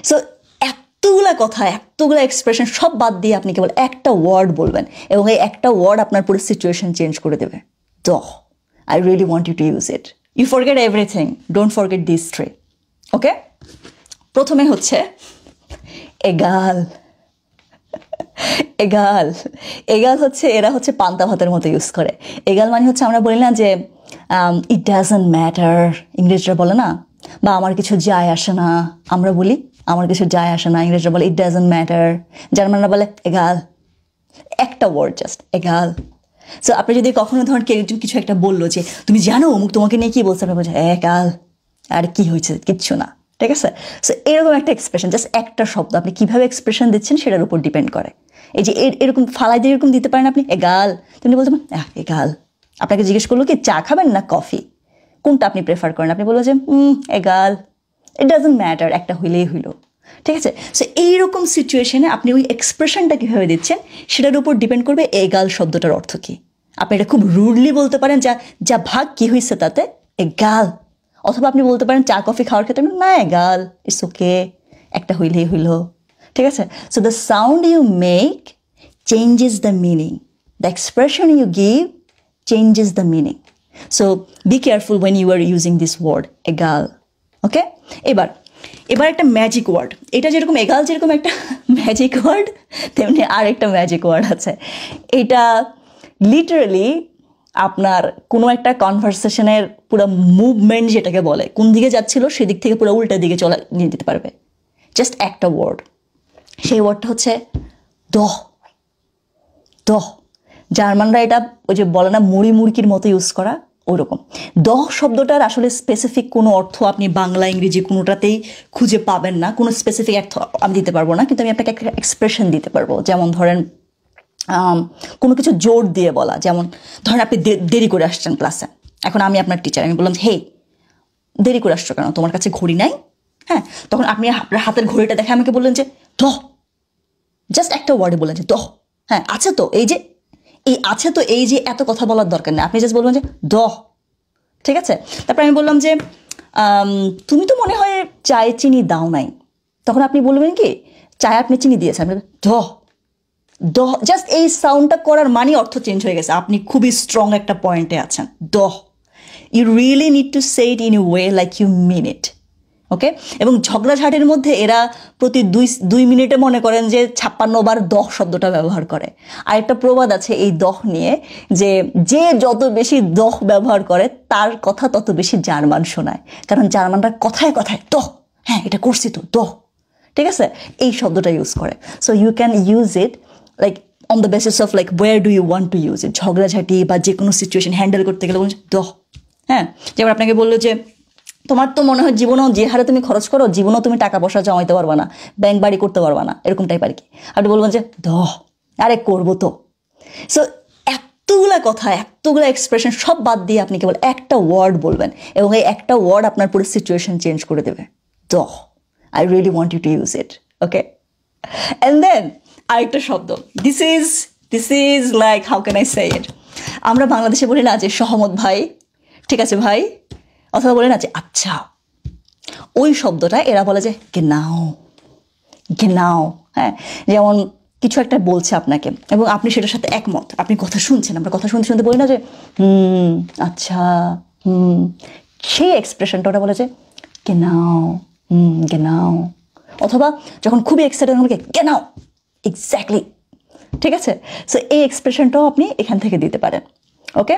So এতগুলা কথা, এতগুলা এক্সপ্রেশন সব বাদ দিয়ে আপনি কেবল একটা ওয়ার্ড বলবেন এবং এই একটা ওয়ার্ড আপনার পুরো সিচুয়েশন চেঞ্জ করে দেবে। দহ, I really want you to use it. You forget everything, don't forget this three. Okay, প্রথমে হচ্ছে এগাল। এগাল, এগাল হচ্ছে এরা হচ্ছে পান্তা ভাতের মতো ইউজ করে। এগাল মানে হচ্ছে আমরা বলি না যে ইট ডাজন্ট ম্যাটার, ইংরেজরা বলে না, বা আমার কিছু যায় আসে না, আমরা বলি আমার কিছু যায় আসে না, ইংরেজরা বলে ইট ডাজন্ট ম্যাটার, জার্মানরা বলে এগাল। একটা ওয়ার্ড জাস্ট এগাল। সো আপনি যদি কখনো ধরেন কেউ কিছু একটা বললো যে তুমি জানো অমুক তোমাকে নিয়ে কি বলছে, আপনি বলছেন এগাল, আর কি হয়েছে, কিচ্ছু না, ঠিক আছে। সো এরকম একটা এক্সপ্রেশন, জাস্ট একটা শব্দ আপনি কিভাবে এক্সপ্রেশন দিচ্ছেন সেটার উপর ডিপেন্ড করে। এই যে এরকম ফালাই দিয়ে এরকম দিতে পারেন আপনি এগাল, তুমি বলতে পারেন এগাল। আপনাকে জিজ্ঞেস করলো কি চা খাবেন না কফি, কোনটা আপনি প্রেফার করেন, আপনি বলবো যে এগাল, ইট ডাজন্ট ম্যাটার, একটা হইলেই হইলো, ঠিক আছে। সো এইরকম সিচুয়েশনে আপনি ওই এক্সপ্রেশনটা কীভাবে দিচ্ছেন সেটার উপর ডিপেন্ড করবে এগাল শব্দটার অর্থ কী। আপনি এটা খুব রুডলি বলতে পারেন, যা ভাগ কী হয়েছে তাতে এগাল, অথবা আপনি বলতে পারেন চা কফি খাওয়ার ক্ষেত্রে না এগাল, ইটস ওকে, একটা হইলেই হইলো, ঠিক আছে। So the sound you make changes the meaning, the expression you give changes the meaning. So be careful when you are using this word again. Okay, এবার একটা ম্যাজিক ওয়ার্ড, এটা যেরকম এগাল যেরকম একটা ম্যাজিক ওয়ার্ড, তেমনি আর একটা ম্যাজিক ওয়ার্ড আছে। এটা লিটারালি আপনার কোনো একটা কনভারসেশনের পুরো মুভমেন্ট যেটাকে বলে, কোন দিকে যাচ্ছিল সেদিক থেকে পুরো উল্টা দিকে নিয়ে যেতে পারবে, জাস্ট একটা ওয়ার্ড। সেই ওয়ার্ডটা হচ্ছে দহ। দহ, জার্মানরা এটা ওই যে বলে না মুড়ি মুড়কির মতো ইউজ করা, ওরকম। দহ শব্দটার আসলে স্পেসিফিক কোনো অর্থ আপনি বাংলা ইংরেজি কোনোটাতেই খুঁজে পাবেন না, কোনো স্পেসিফিক অর্থ আমি দিতে পারবো না, কিন্তু আমি আপনাকে একটা এক্সপ্রেশন দিতে পারবো। যেমন ধরেন কোনো কিছু জোর দিয়ে বলা, যেমন ধরেন আপনি দেরি করে আসছেন ক্লাসে, এখন আমি আপনার টিচার, আমি বললাম হে দেরি করে আসছো কেন, তোমার কাছে ঘড়ি নাই? হ্যাঁ, তখন আপনি আপনার হাতের ঘড়িটা দেখে আমাকে বললেন যে দহ, জাস্ট একটা ওয়ার্ডে বললেন যে দহ। হ্যাঁ, আছে তো এই যে আছে তো এই যে এত কথা বলার দরকার নেই, আপনি জাস্ট বলবেন যে দহ, ঠিক আছে। তারপর আমি বললাম যে তুমি তো মনে হয় চায়ে চিনি দাও নাই, তখন আপনি বলবেন কি চায়ে আপনি চিনি দিয়েছেন, দহ। দহ, জাস্ট এই সাউন্ডটা করার মানে অর্থ চেঞ্জ হয়ে গেছে, আপনি খুবই স্ট্রং একটা পয়েন্টে আছেন। দহ, you really need to say it in a way like you mean it. Okay, এবং ঝগড়াঝাটির মধ্যে এরা প্রতি দুই মিনিটে মনে করেন যে 56 বার দহ শব্দটা ব্যবহার করে। আর একটা প্রবাদ আছে এই দহ নিয়ে, যে যত বেশি দহ ব্যবহার করে তার কথা তত বেশি জার্মান শোনায়, কারণ জার্মানরা কথায় কথায় দহ, হ্যাঁ এটা করছি তো দহ, ঠিক আছে, এই শব্দটা ইউজ করে। So you can use it like on the basis of like where do you want to use it. ঝগড়াঝাটি বা যে কোনো সিচুয়েশন হ্যান্ডেল করতে গেলে বলছে দহ। হ্যাঁ, যেমন আপনাকে বললো যে তোমার তো মনে হয় জীবনেও যে হারে তুমি খরচ করো জীবনেও তুমি টাকা পয়সা জমাইতে পারবা না, ব্যাংক বাড়ি করতে পারবা না, এরকম টাইপ আর কি। আপনি বলবেন যে দহ, আরে করবো তো। সো এতগুলা কথা, এতগুলা এক্সপ্রেশন সব বাদ দিয়ে আপনি কেবল একটা ওয়ার্ড বলবেন এবং এই একটা ওয়ার্ড আপনার পুরো সিচুয়েশন চেঞ্জ করে দেবে। দহ, I really want you to use it. Okay, and then আরেকটা শব্দ, this is like how can I say it. আমরা বাংলাদেশে বলি না যে সহমত ভাই, ঠিক আছে ভাই, অথবা বলে না যে আচ্ছা, ওই শব্দটা এরা বলে যে গেনাও, গেনাও। হ্যাঁ, যেমন কিছু একটা বলছে আপনাকে এবং আপনি সেটার সাথে একমত, আপনি কথা শুনছেন, আমরা কথা শুনতে শুনতে বলি না যে আচ্ছা সেই এক্সপ্রেশনটা ওরা বলে যে গেনাও, গেনাও। অথবা যখন খুবই এক্সাইটেড আমাকে গেনাও, এক্স্যাক্টলি, ঠিক আছে। সো এই এক্সপ্রেশনটাও আপনি এখান থেকে দিতে পারেন। ওকে,